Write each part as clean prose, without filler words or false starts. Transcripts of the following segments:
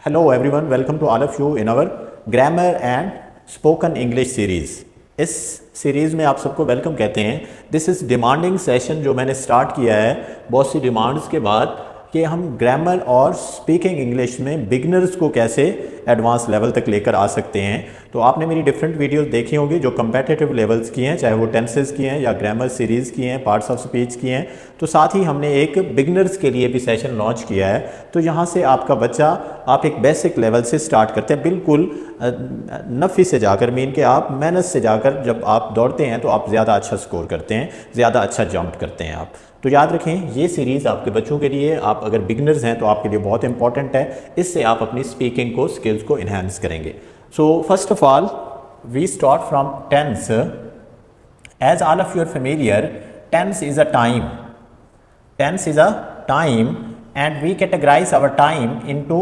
Hello everyone, welcome to all of you in our grammar and spoken English series. इस series में आप सबको welcome कहते हैं. दिस इज़ डिमांडिंग सेशन जो मैंने स्टार्ट किया है बहुत सी डिमांड्स के बाद कि हम ग्रामर और स्पीकिंग इंग्लिश में बिगनर्स को कैसे एडवांस लेवल तक लेकर आ सकते हैं. तो आपने मेरी डिफरेंट वीडियोस देखी होंगी जो कम्पेटिटिव लेवल्स की हैं, चाहे वो टेंसेस की हैं या ग्रामर सीरीज़ की हैं, पार्ट्स ऑफ स्पीच की हैं. तो साथ ही हमने एक बिगनर्स के लिए भी सेशन लॉन्च किया है. तो यहाँ से आपका बच्चा आप एक बेसिक लेवल से स्टार्ट करते हैं, बिल्कुल नफ़ी से जाकर, मीन के आप मेहनत से जाकर जब आप दौड़ते हैं तो आप ज़्यादा अच्छा स्कोर करते हैं, ज़्यादा अच्छा जंप करते हैं आप. तो याद रखें ये सीरीज़ आपके बच्चों के लिए, आप अगर बिगनर्स हैं तो आपके लिए बहुत इंपॉर्टेंट है. इससे आप अपनी स्पीकिंग को, स्किल्स को इन्हांस करेंगे. So first of all we start from tense. As all of your familiar, tense is a time. Tense is a time and we categorise our time into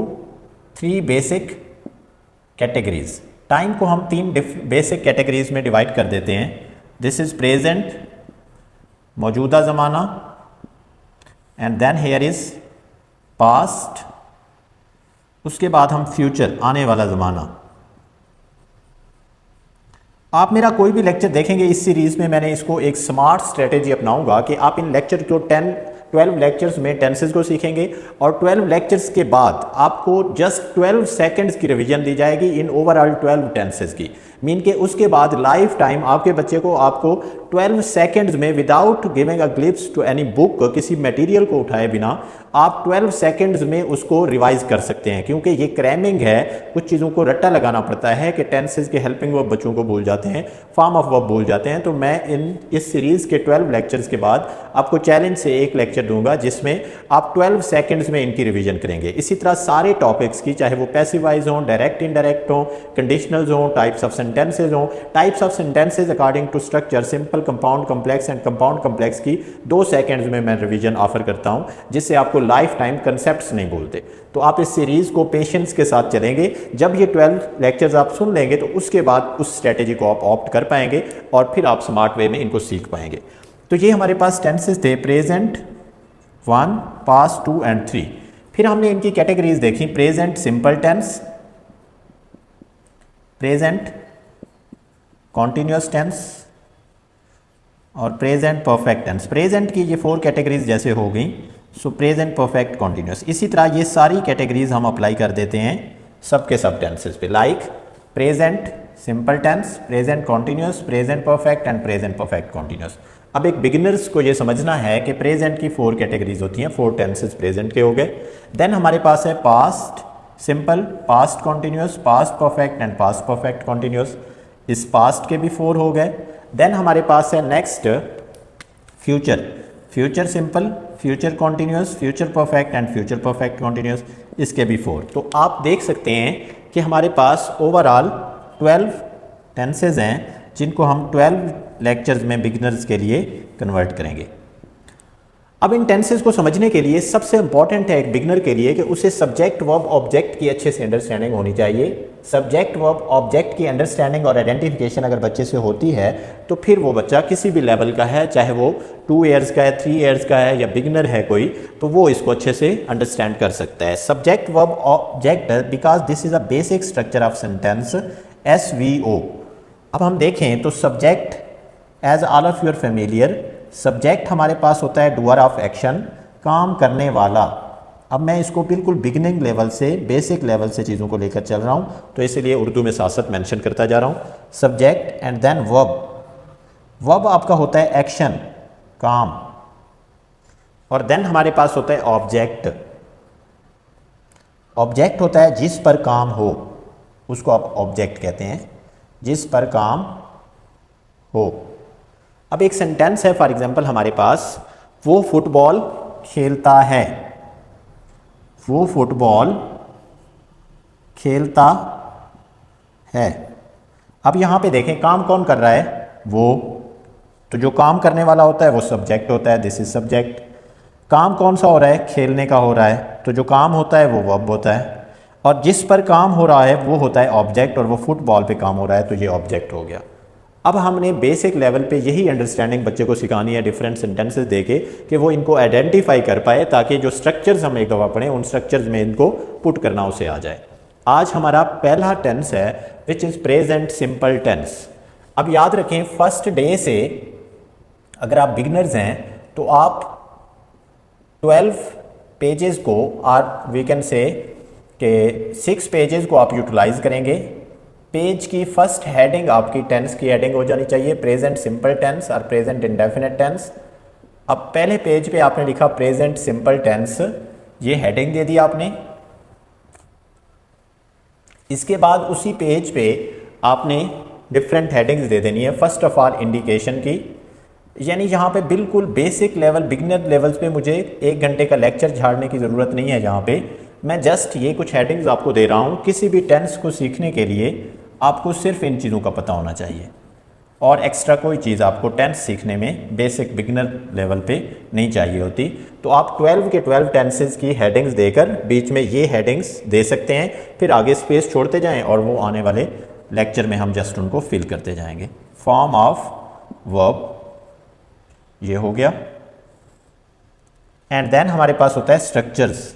3 basic categories. Time को हम 3 basic categories में divide कर देते हैं. This is present, मौजूदा ज़माना, and then here is past. उसके बाद हम फ्यूचर, आने वाला ज़माना. आप मेरा कोई भी लेक्चर देखेंगे इस सीरीज़ में, मैंने इसको एक स्मार्ट स्ट्रेटेजी अपनाऊंगा कि आप इन लेक्चर को 12 लेक्चर्स में टेंसेस को सीखेंगे और 12 लेक्चर्स के बाद आपको जस्ट 12 सेकंड्स की रिवीजन दी जाएगी इन ओवरऑल 12 टेंसेस की. मीन के उसके बाद लाइफ टाइम आपके बच्चे को आपको 12 सेकंड्स में without giving a glimpse to any book, किसी मटेरियल को उठाए बिना आप 12 सेकंड्स में उसको रिवाइज कर सकते हैं. क्योंकि ये क्रैमिंग है, कुछ चीज़ों को रट्टा लगाना पड़ता है कि टेंसेस के हेल्पिंग वर्ब बच्चों को भूल जाते हैं, फॉर्म ऑफ वर्ब भूल जाते हैं. तो मैं इस सीरीज़ के 12 लेक्चर्स के बाद आपको चैलेंज से एक लेक्चर दूंगा जिसमें आप 12 सेकंड्स में इनकी रिवीजन करेंगे. इसी तरह सारे टॉपिक्स की, चाहे वो पैसिवाइज हों, डायरेक्ट इनडायरेक्ट हों, कंडीशनल्स हों, टाइप्स ऑफ सेंटेंसेज हों. Types of sentences according to structure, simple, compound, complex and compound complex की 2 सेकंड्स में मैं रिवीजन ऑफर करता हूं, जिससे आपको लाइफ टाइम कंसेप्ट्स नहीं भूलते. तो आप इस सीरीज़ को पेशेंस के साथ चलेंगे. जब ये 12 लेक्चर्स आप सुन लेंगे तो उसके बाद उस स्ट्रेटेजी को आप ऑप्ट कर पाएंगे और फिर आप स्मार्ट वे में इनको सीख पाएंगे. तो ये हमारे पास टेंसेस थे, प्रेजेंट 1, पास्ट 2 एंड 3. फिर हमने इनकी कैटेगरीज देखी. Present simple tense, present continuous tense और प्रेजेंट परफेक्ट टेंस. प्रेजेंट की ये 4 कैटेगरीज जैसे हो गई. So present, perfect, continuous. इसी तरह ये सारी कैटेगरीज हम अप्लाई कर देते हैं सबके सब टेंसेस पे. Like present simple tense, present continuous, present perfect and present perfect continuous. अब एक बिगिनर्स को ये समझना है कि प्रेजेंट की 4 कैटेगरीज होती हैं, 4 टेंसेस प्रेजेंट के हो गए. देन हमारे पास है past simple, past continuous, past perfect and past perfect continuous. इस पास्ट के भी 4 हो गए. देन हमारे पास है next future, future simple, future continuous, future perfect and future perfect continuous. इसके भी 4. तो आप देख सकते हैं कि हमारे पास ओवरऑल 12 टेंसेज हैं जिनको हम 12 लेक्चर्स में बिगिनर्स के लिए कन्वर्ट करेंगे. अब इन टेंसेस को समझने के लिए सबसे इंपॉर्टेंट है एक बिगिनर के लिए कि उसे सब्जेक्ट वर्ब ऑब्जेक्ट की अच्छे से अंडरस्टैंडिंग होनी चाहिए. सब्जेक्ट वर्ब ऑब्जेक्ट की अंडरस्टैंडिंग और आइडेंटिफिकेशन अगर बच्चे से होती है तो फिर वो बच्चा किसी भी लेवल का है, चाहे वो 2 ईयर्स का है, 3 ईयर्स का है या बिगिनर है कोई, तो वो इसको अच्छे से अंडरस्टैंड कर सकता है. Subject verb object, because this is a basic structure of sentence, SVO. अब हम देखें तो subject, as all of your familiar, subject हमारे पास होता है डूअर ऑफ एक्शन, काम करने वाला. अब मैं इसको बिल्कुल बिगिनिंग लेवल से, बेसिक लेवल से चीज़ों को लेकर चल रहा हूँ, तो इसलिए उर्दू में साथ साथ मेंशन करता जा रहा हूँ. Subject and then verb. Verb आपका होता है एक्शन, काम, और देन हमारे पास होता है ऑब्जेक्ट. ऑब्जेक्ट होता है जिस पर काम हो, उसको आप ऑब्जेक्ट कहते हैं, जिस पर काम हो. अब एक सेंटेंस है फॉर एग्जांपल हमारे पास, वो फुटबॉल खेलता है, वो फुटबॉल खेलता है. अब यहाँ पे देखें काम कौन कर रहा है, वो. तो जो काम करने वाला होता है वो सब्जेक्ट होता है, दिस इज सब्जेक्ट. काम कौन सा हो रहा है, खेलने का हो रहा है, तो जो काम होता है वो वर्ब होता है. और जिस पर काम हो रहा है वो होता है ऑब्जेक्ट, और वो फुटबॉल पे काम हो रहा है तो ये ऑब्जेक्ट हो गया. अब हमने बेसिक लेवल पे यही अंडरस्टैंडिंग बच्चे को सिखानी है डिफरेंट सेंटेंसेस देके कि वो इनको आइडेंटिफाई कर पाए, ताकि जो स्ट्रक्चर्स हम एक दफ़ा पढ़ें उन स्ट्रक्चर्स में इनको पुट करना उसे आ जाए. आज हमारा पहला टेंस है which is present simple tense. अब याद रखें फर्स्ट डे से अगर आप बिगनर्स हैं तो आप 12 पेजेस को और वी कैन से कि 6 पेजेस को आप यूटिलाइज करेंगे। पेज की फर्स्ट हेडिंग आपकी टेंस की हेडिंग हो जानी चाहिए प्रेजेंट सिंपल टेंस और प्रेजेंट इंडेफिनिट टेंस। अब पहले पेज पे आपने लिखा प्रेजेंट सिंपल टेंस, ये हेडिंग दे दी आपने। इसके बाद उसी पेज पे आपने डिफरेंट हेडिंग्स दे देनी है। फर्स्ट ऑफ ऑल इंडिकेशन की, यानी यहाँ पे बिल्कुल बेसिक लेवल बिगिनर लेवल्स पे मुझे 1 घंटे का लेक्चर झाड़ने की ज़रूरत नहीं है। यहाँ पे मैं जस्ट ये कुछ हेडिंग्स आपको दे रहा हूँ। किसी भी टेंस को सीखने के लिए आपको सिर्फ इन चीज़ों का पता होना चाहिए और एक्स्ट्रा कोई चीज़ आपको टेंस सीखने में बेसिक बिगिनर लेवल पे नहीं चाहिए होती। तो आप 12 के 12 टेंसेस की हेडिंग्स देकर बीच में ये हेडिंग्स दे सकते हैं, फिर आगे स्पेस छोड़ते जाएं और वो आने वाले लेक्चर में हम जस्ट उनको फिल करते जाएंगे। फॉर्म ऑफ वर्ब ये हो गया, एंड देन हमारे पास होता है स्ट्रक्चर्स।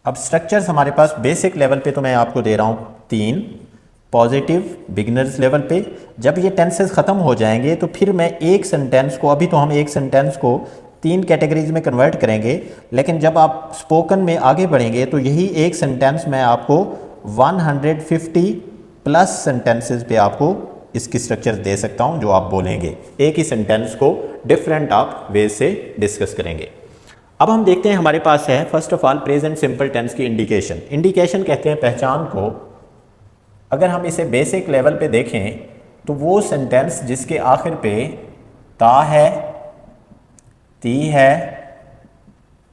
अब स्ट्रक्चर्स हमारे पास बेसिक लेवल पे तो मैं आपको दे रहा हूँ 3, पॉजिटिव बिगिनर्स लेवल पे। जब ये टेंसेस ख़त्म हो जाएंगे तो फिर मैं एक सेंटेंस को, अभी तो हम एक सेंटेंस को 3 कैटेगरीज में कन्वर्ट करेंगे, लेकिन जब आप स्पोकन में आगे बढ़ेंगे तो यही एक सेंटेंस मैं आपको 150 प्लस सेंटेंसेस पे आपको इसकी स्ट्रक्चर दे सकता हूँ जो आप बोलेंगे। एक ही सेंटेंस को डिफरेंट आप वे से डिस्कस करेंगे। अब हम देखते हैं हमारे पास है first of all present simple tense की इंडिकेशन। इंडिकेशन कहते हैं पहचान को। अगर हम इसे बेसिक लेवल पे देखें तो वो सेंटेंस जिसके आखिर पे ता है, ती है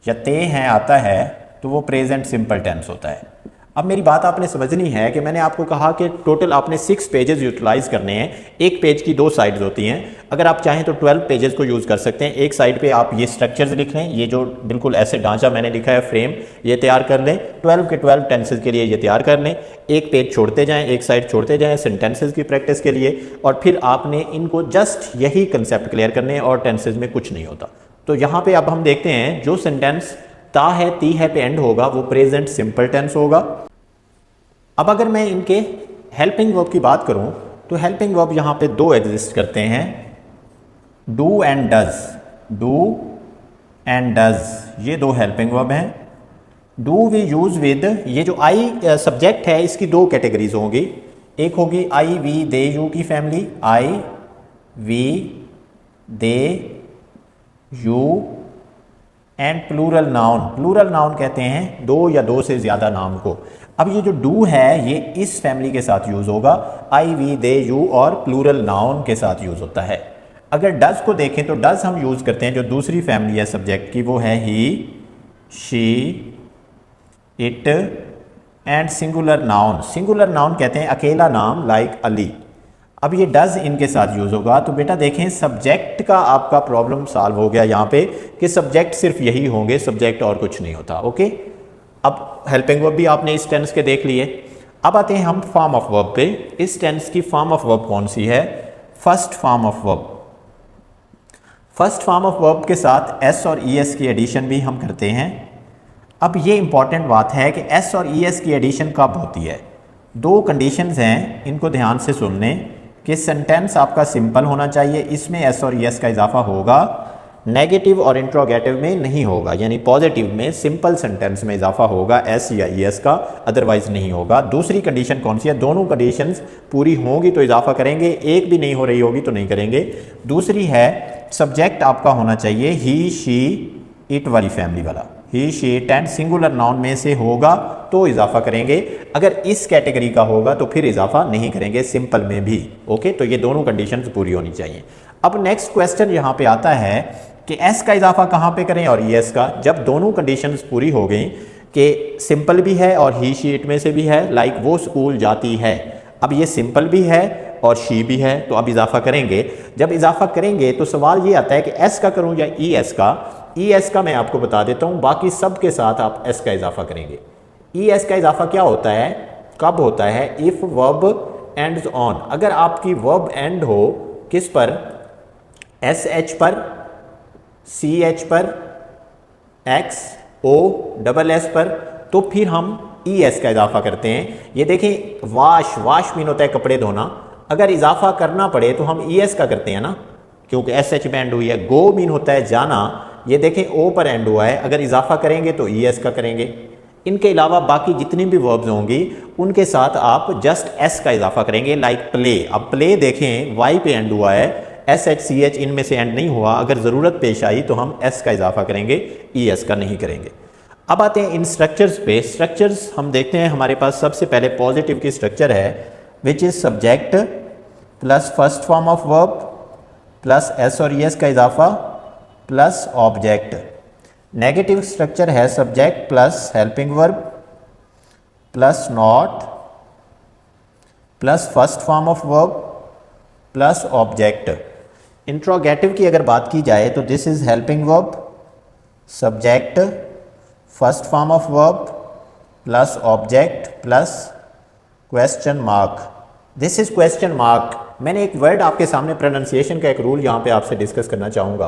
या ते हैं आता है तो वो प्रेजेंट सिंपल टेंस होता है। अब मेरी बात आपने समझनी है कि मैंने आपको कहा कि टोटल आपने 6 पेजेस यूटिलाइज करने हैं। एक पेज की 2 साइड्स होती हैं। अगर आप चाहें तो 12 पेजेस को यूज़ कर सकते हैं। एक साइड पे आप ये स्ट्रक्चर्स लिख लें, ये जो बिल्कुल ऐसे ढांचा मैंने लिखा है फ्रेम, ये तैयार कर लें। 12 के 12 टेंसेज के लिए ये तैयार कर लें। एक पेज छोड़ते जाएँ, एक साइड छोड़ते जाएँ सेंटेंसेज की प्रैक्टिस के लिए, और फिर आपने इनको जस्ट यही कंसेप्ट क्लियर करने हैं और टेंसेज में कुछ नहीं होता। तो यहाँ पर अब हम देखते हैं जो सेंटेंस ता है ती है पे एंड होगा वो प्रेजेंट सिंपल टेंस होगा। अब अगर मैं इनके हेल्पिंग वर्ब की बात करूं तो हेल्पिंग वर्ब यहाँ पे 2 एग्जिस्ट करते हैं, do and does. Do and does ये 2 हेल्पिंग वर्ब हैं। डू वी यूज विद, ये जो आई सब्जेक्ट है इसकी 2 कैटेगरीज होंगी। एक होगी आई वी दे यू की फैमिली, I we they you, and plural noun. Plural noun कहते हैं 2 या 2 से ज़्यादा नाम को। अब ये जो डू है ये इस फैमिली के साथ यूज़ होगा, आई वी दे यू और प्लूरल नाउन के साथ यूज़ होता है। अगर डज को देखें तो डज हम यूज़ करते हैं जो दूसरी फैमिली है सब्जेक्ट की, वो है he, she, it and singular noun. Singular noun कहते हैं अकेला नाम, लाइक अली। अब ये डज इनके साथ यूज़ होगा। तो बेटा देखें सब्जेक्ट का आपका प्रॉब्लम सॉल्व हो गया यहाँ पे कि सब्जेक्ट सिर्फ यही होंगे, सब्जेक्ट और कुछ नहीं होता। ओके, अब हेल्पिंग वर्ब भी आपने इस टेंस के देख लिए। अब आते हैं हम फॉर्म ऑफ वर्ब पे। इस टेंस की फॉर्म ऑफ वर्ब कौन सी है? First form of verb. First form of verb के साथ एस और ई एस की एडिशन भी हम करते हैं। अब ये इंपॉर्टेंट बात है कि एस और ई एस की एडिशन कब होती है। 2 कंडीशंस हैं, इनको ध्यान से सुन लें कि सेंटेंस आपका सिंपल होना चाहिए, इसमें एस और ई एस का इजाफा होगा। नेगेटिव और इंट्रोगेटिव में नहीं होगा, यानी पॉजिटिव में सिंपल सेंटेंस में इजाफा होगा एस या ई एस का, अदरवाइज नहीं होगा। दूसरी कंडीशन कौन सी है? दोनों कंडीशंस पूरी होंगी तो इजाफा करेंगे, एक भी नहीं हो रही होगी तो नहीं करेंगे। दूसरी है सब्जेक्ट आपका होना चाहिए ही, शी, इट वाली फैमिली वाला। He, she, it and singular noun में से होगा तो इजाफा करेंगे, अगर इस कैटेगरी का होगा तो फिर इजाफा नहीं करेंगे, सिंपल में भी। ओके, तो ये दोनों कंडीशंस पूरी होनी चाहिए। अब नेक्स्ट क्वेश्चन यहाँ पे आता है कि एस का इजाफा कहाँ पे करें और ई एस का। जब दोनों कंडीशंस पूरी हो गई कि सिंपल भी है और ही, शी, इट में से भी है, लाइक वो स्कूल जाती है। अब ये सिंपल भी है और शी भी है, तो अब इजाफा करेंगे। जब इजाफा करेंगे तो सवाल ये आता है कि एस का करूँ या ई एस का। ई एस का मैं आपको बता देता हूँ, बाकी सब के साथ आप एस का इजाफा करेंगे। ई एस का इजाफा क्या होता है, कब होता है? If verb ends on. अगर आपकी वर्ब एंड हो किस पर? एस एच पर, सी एच पर एक्स ओ डबल एस पर, तो फिर हम ई एस का इजाफा करते हैं। ये देखें वाश, वाश मीन होता है कपड़े धोना, अगर इजाफा करना पड़े तो हम ई एस का करते हैं ना, क्योंकि एस एच में एंड हुई है। गो मीन होता है जाना, ये देखें ओ पर एंड हुआ है, अगर इजाफा करेंगे तो ई एस का करेंगे। इनके अलावा बाकी जितनी भी वर्ब्स होंगी उनके साथ आप जस्ट एस का इजाफा करेंगे, लाइक प्ले। अब प्ले देखें वाई पे एंड हुआ है, एस एच सी एच इनमें से एंड नहीं हुआ, अगर ज़रूरत पेश आई तो हम एस का इजाफा करेंगे, ई एस का नहीं करेंगे। अब आते हैं इन स्ट्रक्चर्स पे। स्ट्रक्चर्स हम देखते हैं, हमारे पास सबसे पहले पॉजिटिव की स्ट्रक्चर है which is subject plus first form of verb plus S और ई एस का इजाफा प्लस ऑब्जेक्ट। नेगेटिव स्ट्रक्चर है subject plus helping verb plus not plus first form of verb plus object. Interrogative की अगर बात की जाए तो this is helping verb, subject, first form of verb plus object plus question mark. This is question mark. मैंने एक word आपके सामने प्रोनाउंसिएशन का एक रूल यहाँ पे आपसे डिस्कस करना चाहूँगा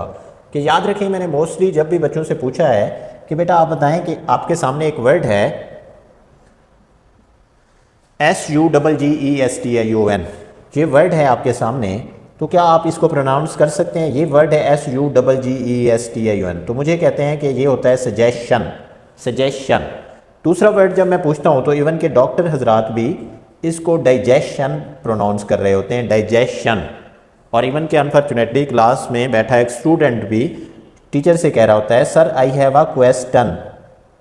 कि याद रखें, मैंने मोस्टली जब भी बच्चों से पूछा है कि बेटा आप बताएं कि आपके सामने एक वर्ड है SUGGESTION, ये वर्ड है आपके सामने, तो क्या आप इसको प्रोनाउंस कर सकते हैं? ये वर्ड है SUGGESTION, तो मुझे कहते हैं कि ये होता है सजेशन, सजेशन। दूसरा वर्ड जब मैं पूछता हूँ तो इवन के डॉक्टर हजरात भी इसको डाइजेशन प्रोनाउंस कर रहे होते हैं, डाइजेशन। और इवन के अनफॉर्चुनेटली क्लास में बैठा एक स्टूडेंट भी टीचर से कह रहा होता है sir I have a question,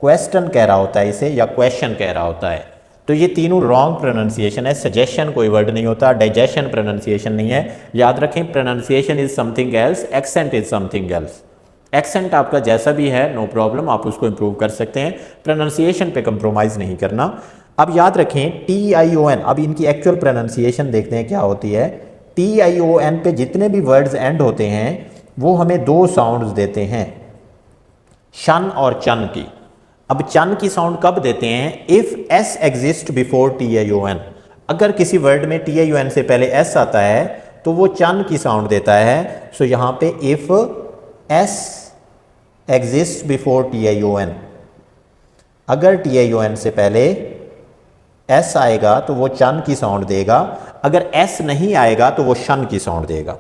question कह रहा होता है इसे, या क्वेश्चन कह रहा होता है। तो ये तीनों रॉन्ग प्रोनाउंसिएशन है। सजेशन कोई वर्ड नहीं होता, डाइजेशन प्रोनाउंसिएशन नहीं है। याद रखें, pronunciation is something else, accent is something else. Accent आपका जैसा भी है नो प्रॉब्लम, आप उसको इम्प्रूव कर सकते हैं, प्रोनाउंसिएशन पे कंप्रोमाइज़ नहीं करना। अब याद रखें TION, अब इनकी एक्चुअल प्रोनाउंसिएशन देखते हैं क्या होती है। TION पे जितने भी वर्ड्स एंड होते हैं वो हमें दो साउंड्स देते हैं, शन और चन की। अब चन की साउंड कब देते हैं? If S exist before TION। अगर किसी वर्ड में TION से पहले S आता है तो वो चन की साउंड देता है। सो यहाँ पे if S exist before TION, अगर TION से पहले S आएगा तो वो चन की साउंड देगा, अगर S नहीं आएगा तो वो शन की साउंड देगा।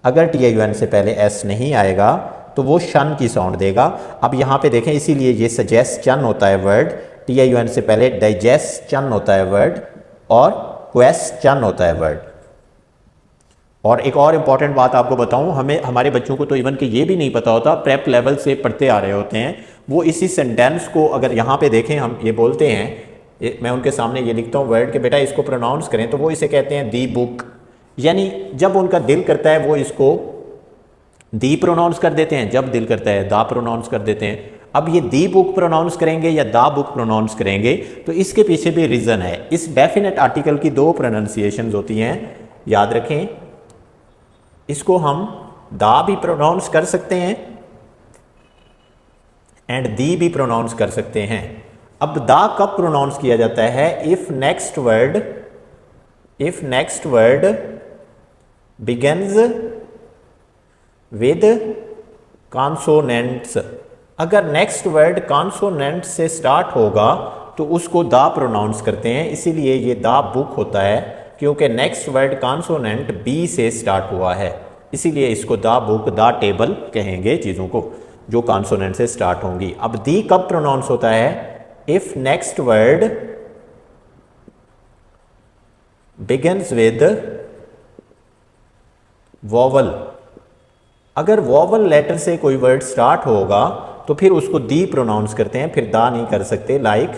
अगर TION से पहले S नहीं आएगा तो वो शन की साउंड देगा। अब यहाँ पे देखें, इसीलिए ये सजेस्चन होता है वर्ड, TION से पहले डाइजेस्चन होता है वर्ड और क्वेश्चन होता है वर्ड। और एक और इम्पॉर्टेंट बात आपको बताऊं, हमें हमारे बच्चों को तो इवन कि ये भी नहीं पता होता, प्रेप लेवल से पढ़ते आ रहे होते हैं, वो इसी सेंटेंस को अगर यहाँ पे देखें, हम ये बोलते हैं, मैं उनके सामने ये लिखता हूँ वर्ड कि बेटा इसको प्रोनाउंस करें, तो वो इसे कहते हैं दी बुक, यानी जब उनका दिल करता है वो इसको दी प्रोनाउंस कर देते हैं, जब दिल करता है दा प्रोनाउंस कर देते हैं। अब ये दी बुक प्रोनाउंस करेंगे या दा बुक प्रोनाउंस करेंगे, तो इसके पीछे भी रीज़न है। इस डेफिनेट आर्टिकल की दो प्रोनाउंसिएशंस होती हैं, याद रखें। इसको हम दा भी प्रोनाउंस कर सकते हैं एंड दी भी प्रोनाउंस कर सकते हैं। अब दा कब प्रोनाउंस किया जाता है? If next word begins with consonants. अगर नेक्स्ट वर्ड कॉन्सोनेंट से स्टार्ट होगा तो उसको दा प्रोनाउंस करते हैं, इसीलिए ये दा बुक होता है, क्योंकि नेक्स्ट वर्ड कॉन्सोनेंट बी से स्टार्ट हुआ है, इसीलिए इसको दा बुक, दा टेबल कहेंगे चीज़ों को जो कॉन्सोनेंट से स्टार्ट होंगी। अब दी कब प्रोनाउंस होता है? If next word begins with vowel. अगर वॉवल लेटर से कोई वर्ड स्टार्ट होगा तो फिर उसको दी प्रोनाउंस करते हैं, फिर दा नहीं कर सकते। लाइक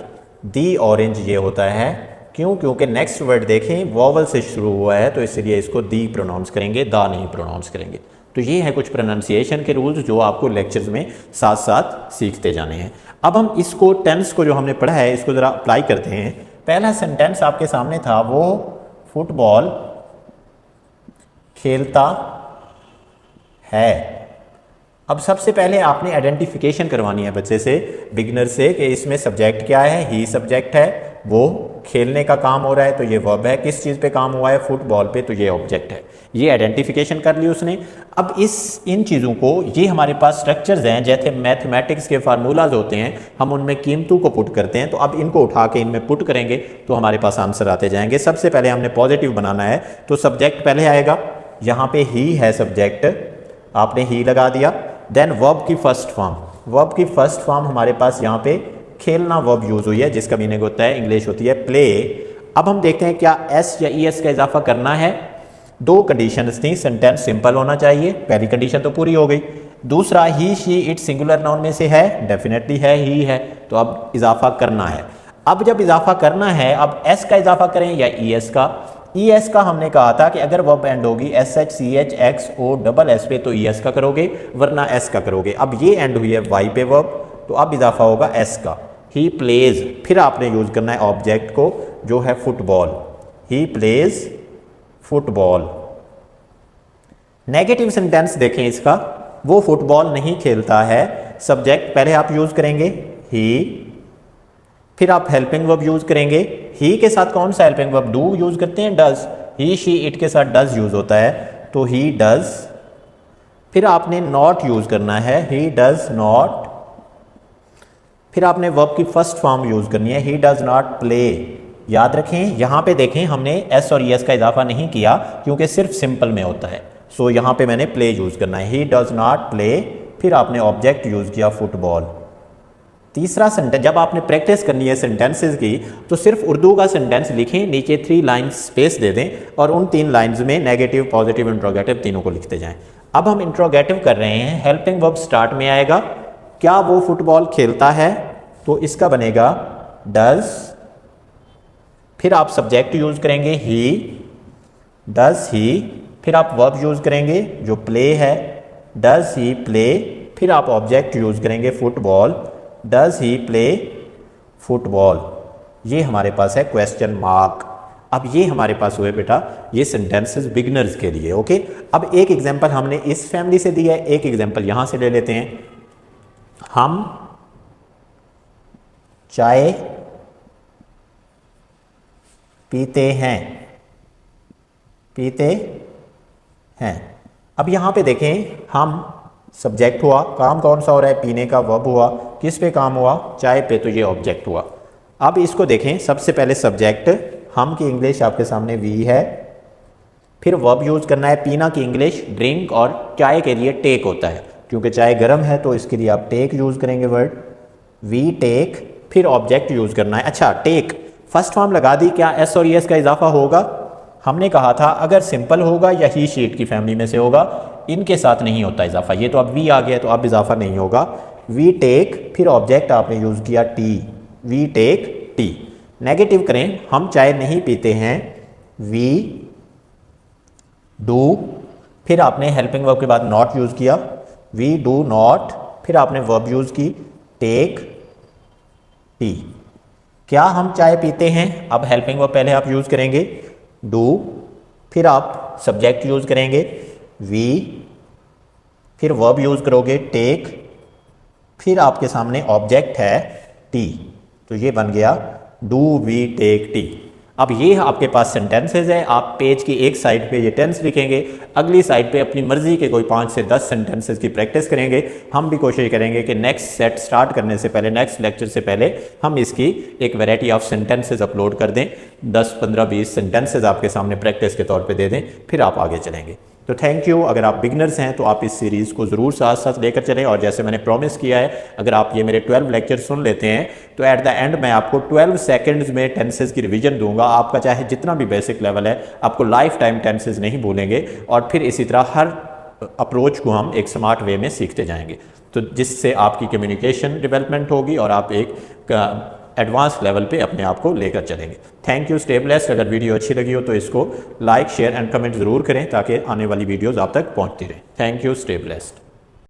दी ऑरेंज ये होता है, क्यों? क्योंकि नेक्स्ट वर्ड देखें वॉवल से शुरू हुआ है, तो इसलिए इसको दी प्रोनाउंस करेंगे, दा नहीं प्रोनाउंस करेंगे। तो ये है कुछ प्रोनाउंसिएशन के रूल्स जो आपको लेक्चर्स में साथ साथ सीखते जाने हैं। अब हम इसको टेंस को जो हमने पढ़ा है इसको ज़रा अप्लाई करते हैं। पहला सेंटेंस आपके सामने था, वो फुटबॉल खेलता है। अब सबसे पहले आपने आइडेंटिफिकेशन करवानी है बच्चे से, बिगिनर से, कि इसमें सब्जेक्ट क्या है। ही सब्जेक्ट है, वो खेलने का काम हो रहा है तो ये वर्ब है, किस चीज़ पे काम हुआ है, फुटबॉल पे, तो ये ऑब्जेक्ट है। ये आइडेंटिफिकेशन कर ली उसने। अब इन चीज़ों को, ये हमारे पास स्ट्रक्चर्स हैं, जैसे मैथमेटिक्स के फार्मूलाज होते हैं, हम उनमें कीमतों को पुट करते हैं, तो अब इनको उठा के इनमें पुट करेंगे तो हमारे पास आंसर आते जाएंगे। सबसे पहले हमने पॉजिटिव बनाना है, तो सब्जेक्ट पहले आएगा, यहाँ पे ही है सब्जेक्ट, आपने ही लगा दिया। देन वर्ब की फर्स्ट फॉर्म, वर्ब की फर्स्ट फॉर्म हमारे पास यहाँ पे खेलना वर्ब यूज़ हुई है, जिसका मीनिंग होता है, इंग्लिश होती है प्ले। अब हम देखते हैं क्या एस या ई एस का इजाफा करना है। दो कंडीशंस थी, सेंटेंस सिंपल होना चाहिए, पहली कंडीशन तो पूरी हो गई। दूसरा, ही शी इट सिंगुलर नाउन में से है, डेफिनेटली है, ही है, तो अब इजाफा करना है। अब जब इजाफा करना है, अब एस का इजाफा करें या ई एस का। ई एस का हमने कहा था कि अगर वर्ब एंड होगी S H C H X O double S पे तो ई एस का करोगे, वरना एस का करोगे। अब ये एंड हुई है वाई पे वर्ब, तो अब इजाफा होगा एस का। ही प्लेज, फिर आपने यूज करना है ऑब्जेक्ट को जो है football, he plays football. Negative sentence देखें इसका, वो फुटबॉल नहीं खेलता है। सब्जेक्ट पहले आप यूज करेंगे ही, फिर आप हेल्पिंग वर्ब यूज करेंगे। ही के साथ कौन सा हेल्पिंग वर्ब, डू यूज करते हैं, डज। ही शी इट के साथ डज यूज होता है, तो ही डज। फिर आपने नॉट यूज करना है, ही डज नॉट। फिर आपने वर्ब की फर्स्ट फॉर्म यूज करनी है, ही डज नॉट प्ले। याद रखें, यहां पे देखें हमने एस और एस का इजाफा नहीं किया क्योंकि सिर्फ सिंपल में होता है, सो यहां पे मैंने प्ले यूज करना है, ही डज नॉट प्ले। फिर आपने ऑब्जेक्ट यूज किया फुटबॉल। तीसरा सेंटेंस, जब आपने प्रैक्टिस करनी है सेंटेंसेस की, तो सिर्फ उर्दू का सेंटेंस लिखें, नीचे 3 लाइन्स स्पेस दे दें और उन 3 लाइन्स में नेगेटिव, पॉजिटिव, इंट्रोगेटिव तीनों को लिखते जाएं। अब हम इंट्रोगेटिव कर रहे हैं, हेल्पिंग वर्ब स्टार्ट में आएगा। क्या वो फुटबॉल खेलता है, तो इसका बनेगा डज। फिर आप सब्जेक्ट यूज करेंगे ही, डज ही। फिर आप वर्ब यूज करेंगे जो प्ले है, डज ही प्ले। फिर आप ऑब्जेक्ट यूज करेंगे football, does he play football. ये हमारे पास है क्वेश्चन मार्क। अब ये हमारे पास हुए बेटा ये सेंटेंसेस बिगिनर्स के लिए। ओके, अब एक एग्जांपल हमने इस फैमिली से दिया है, एक एग्जांपल यहां से ले लेते हैं। हम चाय पीते हैं, पीते हैं। अब यहां पे देखें, हम सब्जेक्ट हुआ, काम कौन सा हो रहा है, पीने का, वर्ब हुआ, किस पे काम हुआ, चाय पे, तो ये ऑब्जेक्ट हुआ। अब इसको देखें, सबसे पहले सब्जेक्ट, हम की इंग्लिश आपके सामने वी है। फिर वर्ब यूज करना है, पीना की इंग्लिश ड्रिंक, और चाय के लिए टेक होता है, क्योंकि चाय गर्म है तो इसके लिए आप टेक यूज करेंगे वर्ड, वी टेक। फिर ऑब्जेक्ट यूज करना है। अच्छा, टेक फर्स्ट फॉर्म लगा दी, क्या एस और एस का इजाफा होगा? हमने कहा था अगर सिंपल होगा या ही शीट की फैमिली में से होगा, इनके साथ नहीं होता इजाफा। ये तो अब वी आ गया तो अब इजाफा नहीं होगा। वी टेक, फिर ऑब्जेक्ट आपने यूज किया tea, we take tea. Negative करें, हम चाय नहीं पीते हैं, वी डू। फिर आपने हेल्पिंग वर्ब के बाद नॉट यूज किया, वी डू नॉट। फिर आपने वर्ब यूज की टेक टी। क्या हम चाय पीते हैं? अब हेल्पिंग वर्ब पहले आप यूज करेंगे डू, फिर आप सब्जेक्ट यूज करेंगे वी, फिर वर्ब यूज करोगे टेक, फिर आपके सामने ऑब्जेक्ट है टी, तो ये बन गया डू वी टेक टी। अब ये आपके पास सेंटेंसेज है, आप पेज की एक साइड पे ये टेंस लिखेंगे, अगली साइड पे अपनी मर्जी के कोई 5 से 10 सेंटेंसेज की प्रैक्टिस करेंगे। हम भी कोशिश करेंगे कि नेक्स्ट सेट स्टार्ट करने से पहले, नेक्स्ट लेक्चर से पहले हम इसकी एक वैरायटी ऑफ सेंटेंसेज अपलोड कर दें, 10, 15, 20 सेंटेंसेज आपके सामने प्रैक्टिस के तौर पर दे दें, फिर आप आगे चलेंगे। तो थैंक यू। अगर आप बिगनर्स हैं तो आप इस सीरीज़ को ज़रूर साथ साथ लेकर चलें, और जैसे मैंने प्रॉमिस किया है, अगर आप ये मेरे 12 लेक्चर सुन लेते हैं तो एट द एंड मैं आपको 12 सेकंड्स में टेंसेस की रिवीजन दूंगा। आपका चाहे जितना भी बेसिक लेवल है, आपको लाइफ टाइम टेंसेस नहीं भूलेंगे, और फिर इसी तरह हर अप्रोच को हम एक स्मार्ट वे में सीखते जाएंगे, तो जिससे आपकी कम्युनिकेशन डेवलपमेंट होगी और आप एक एडवांस लेवल पे अपने आप को लेकर चलेंगे। Thank you, stay blessed. अगर वीडियो अच्छी लगी हो तो इसको लाइक, शेयर एंड कमेंट ज़रूर करें ताकि आने वाली वीडियोज़ आप तक पहुंचती रहें। Thank you, stay blessed.